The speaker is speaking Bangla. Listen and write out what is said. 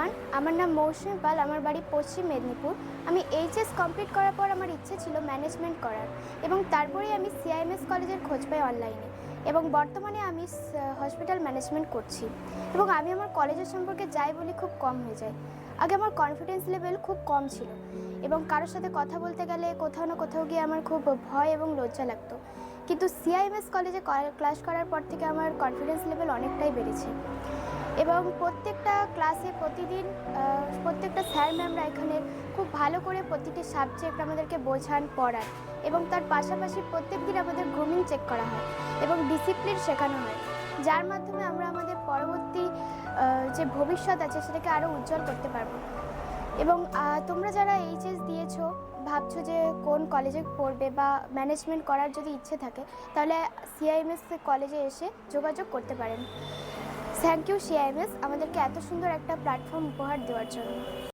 এভরিওয়ান, আমার নাম মৌসুমী পাল। আমার বাড়ি পশ্চিম মেদিনীপুর। আমি এইচএস কমপ্লিট করার পর আমার ইচ্ছে ছিল ম্যানেজমেন্ট করার, এবং তারপরেই আমি সিআইএমএস কলেজের খোঁজ পাই অনলাইনে, এবং বর্তমানে আমি হসপিটাল ম্যানেজমেন্ট করছি। এবং আমি আমার কলেজের সম্পর্কে যাই বলি খুব কম হয়ে যায়। আগে আমার কনফিডেন্স লেভেল খুব কম ছিল, এবং কারোর সাথে কথা বলতে গেলে কোথাও না কোথাও গিয়ে আমার খুব ভয় এবং লজ্জা লাগতো। কিন্তু সিআইএমএস কলেজে ক্লাস করার পর থেকে আমার কনফিডেন্স লেভেল অনেকটাই বেড়েছে, এবং প্রত্যেকটা ক্লাসে প্রতিদিন প্রত্যেকটা স্যার ম্যামরা এখানে খুব ভালো করে প্রতিটি সাবজেক্ট আমাদেরকে বোঝান, পড়ান, এবং তার পাশাপাশি প্রত্যেক দিন আমাদের গ্রুমিং চেক করা হয় এবং ডিসিপ্লিন শেখানো হয়, যার মাধ্যমে আমরা আমাদের পরবর্তী যে ভবিষ্যৎ আছে সেটাকে আরও উজ্জ্বল করতে পারবো। এবং তোমরা যারা এইচএস দিয়েছো, ভাবছো যে কোন কলেজে পড়বে বা ম্যানেজমেন্ট করার যদি ইচ্ছে থাকে, তাহলে সিআইএমএস কলেজে এসে যোগাযোগ করতে পারেন। থ্যাংক ইউ সিআইএমএস আমাদেরকে এত সুন্দর একটা প্ল্যাটফর্ম উপহার দেওয়ার জন্য।